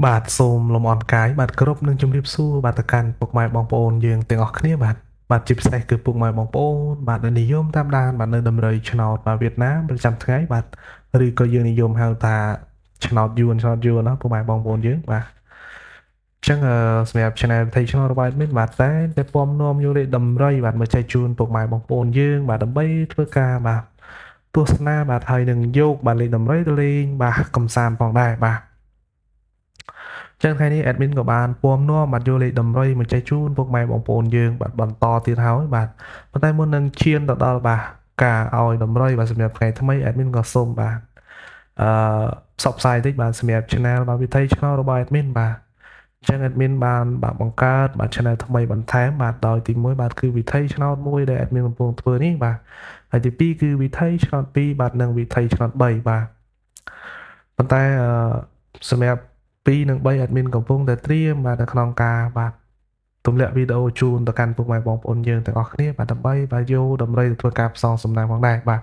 បាទសូមលំអរកាយបាទគោរពនឹងជម្រាបសួរបាទទៅកាន់ពុកម៉ែបងប្អូនយើងទាំងអស់គ្នាបាទជាពិសេសគឺពុកម៉ែបងប្អូនបាទដែលនិយមតាមដានបាទនៅដំរីឆ្នោតបាទវៀតណាមប្រចាំថ្ងៃបាទឬក៏យើងនិយមហៅថាឆ្នោតយួនណាពុកម៉ែបងប្អូនយើងបាទអញ្ចឹងសម្រាប់ channel ផ្ទៃឆ្នោតរបស់ admin បាទតែពំនាំយកលេខដំរីបាទមកចែកជូនពុកម៉ែបងប្អូនយើងបាទដើម្បីធ្វើការបាទទស្សនាបាទហើយនឹងយកបាទលេខដំរីទៅលេងបាទកំសាន្តផងដែរបាទចឹងថ្ងៃនេះ admin ក៏បានពំនាំបាទយកលេខដំរីមកចែកជូនពុកម៉ែបងប្អូនយើងបាទបន្តទៀតហើយបាទប៉ុន្តែមុននឹងឈានទៅដល់បាទការឲ្យដំរីបាទសម្រាប់ថ្ងៃថ្មី admin ក៏សូមបាទអឺផ្សព្វផ្សាយតិចបាទសម្រាប់ channel បាទវិថីឆ្នោតរបស់ admin បាទអញ្ចឹង admin បានបាទបង្កើតបាទ channel ថ្មីបន្ថែមបាទដោយទី1បាទគឺវិថីឆ្នោតមួយដែល admin កំពុងធ្វើនេះបាទហើយទី2គឺវិថីឆ្នោត2បាទនិងវិថីឆ្នោត3បាទប៉ុន្តែសម្រាប់2និង3 admin កំពុងតែត្រៀមបាទនៅក្នុងការបាទទម្លាក់វីដេអូជូនទៅកាន់ពុកម៉ែបងប្អូនយើងទាំងអស់គ្នាបាទដើម្បីបាទយកដំរីទៅធ្វើការផ្សងសំណាងផងដែរបាទ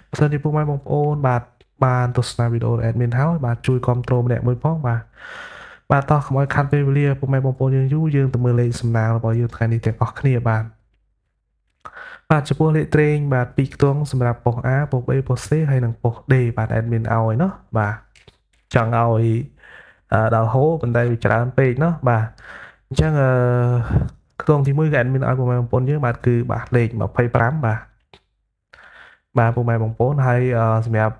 បើសិនជាពុកម៉ែបងប្អូនបាទបានទស្សនាវីដេអូ admin ហើយបាទជួយគ្រប់គ្រងម្នាក់មួយផងបាទតោះកុំឲ្យខាត់ពេលវេលាពុកម៉ែបងប្អូនយើងយូរយើងទៅមើលលេខសំណាងរបស់យើងថ្ងៃនេះទាំងអស់គ្នាបាទចំពោះលេខត្រេងបាទ2ខ្ទង់សម្រាប់ប៉ុស A ប៉ុស B ប៉ុស C ហើយនិងប៉ុស D បាទ admin ឲ្យเนาะបាទចង់ឲ្យដល់ហូរប៉ុន្តែវាច្រើនពេកเนาะបាទអញ្ចឹងខ្ទង់ទី1គឺ admin ឲ្យពុកម៉ែបងប្អូនយើងបាទគឺបាទលេខ25បាទពុកម៉ែបងប្អូនហើយសម្រាប់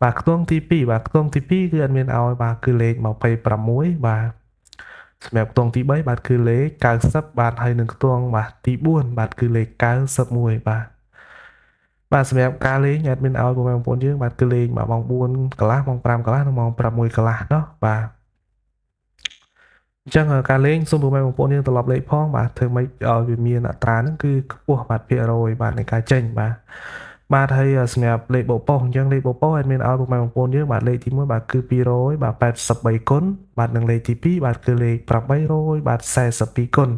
បាទខ្ទង់ទី2បាទខ្ទង់ទី2គឺ admin ឲ្យបាទគឺលេខ26បាទសម្រាប់ខ្ទង់ទី3បាទគឺលេខ90បាទហើយនឹងខ្ទង់បាទទី4បាទគឺលេខ91បាទសម្រាប់ការលេង admin ឲ្យពុកម៉ែបងប្អូនយើងបាទគឺលេងបាទម៉ោង4កន្លះម៉ោង5កន្លះនិងម៉ោង6កន្លះเนาะបាទអញ្ចឹងការលេងសូមពុកម៉ែបងប្អូនយើងត្រឡប់លេខផងបាទធ្វើម៉េចឲ្យវាមានអត្រាហ្នឹងគឺខ្ពស់បាទភាគរយបាទនៃការចេញបាទហើយសម្រាប់លេខបូកប៉ុសអញ្ចឹងលេខបូកប៉ុស admin ឲ្យពុកម៉ែបងប្អូនយើងបាទលេខទី1បាទគឺ200បាទ83គុណបាទនិងលេខទី2បាទគឺលេខ800បាទ42គុណ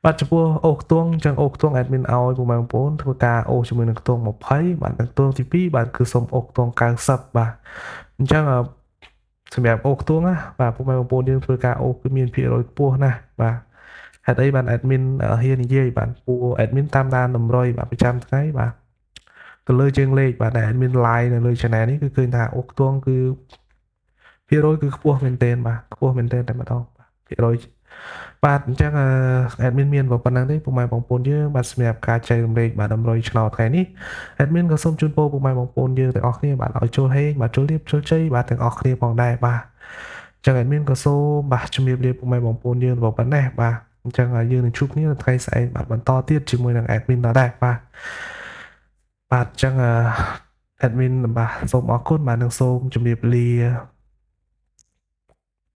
បាទចំពោះអូសខ្ទង់អញ្ចឹងអូសខ្ទង់ admin ឲ្យពុកម៉ែបងប្អូនធ្វើការអូសជាមួយនឹងខ្ទង់20បាទនិងខ្ទង់ទី2បាទគឺសូមអូសខ្ទង់90បាទអញ្ចឹងសម្រាប់អូសខ្ទង់ណាបាទពុកម៉ែបងប្អូនយើងធ្វើការអូសគឺមានភាគរយខ្ពស់ណាស់បាទហេតុអីបាន admin ហ៊ាននិយាយបាទពួក admin តាមដានតម្រុយបាទប្រចាំថ្ងៃបាទទៅលើជើងលេខបាទដែល admin live នៅលើ channel នេះគឺឃើញថាអូសខ្ទង់គឺភាគរយគឺខ្ពស់មែនទែនបាទខ្ពស់មែនទែនតែម្ដងបាទភាគរយបាទអញ្ចឹងadmin មានប៉ុណ្ណឹងទេពុកម៉ែបងប្អូនយើងបាទសម្រាប់ការចែករំលែកបាទតម្រុយឆ្នោតថ្ងៃនេះ admin ក៏សូមជូនពរពុកម៉ែបងប្អូនយើងទាំងអស់គ្នាបាទឲ្យចូលហេងបាទចូលរៀបចូលជ័យបាទទាំងអស់គ្នាផងដែរបាទអញ្ចឹង admin ក៏សូមបាទជំរាបលាពុកម៉ែបងប្អូនយើងប៉ុណ្ណេះបាទអញ្ចឹងយើងនឹងជួបគ្នានៅថ្ងៃស្អែកបាទបន្តទៀតជាមួយនឹង admin ដដែលបាទអញ្ចឹងadmin បាទសូមអរគុណបាទនិងសូមជម្រាបលា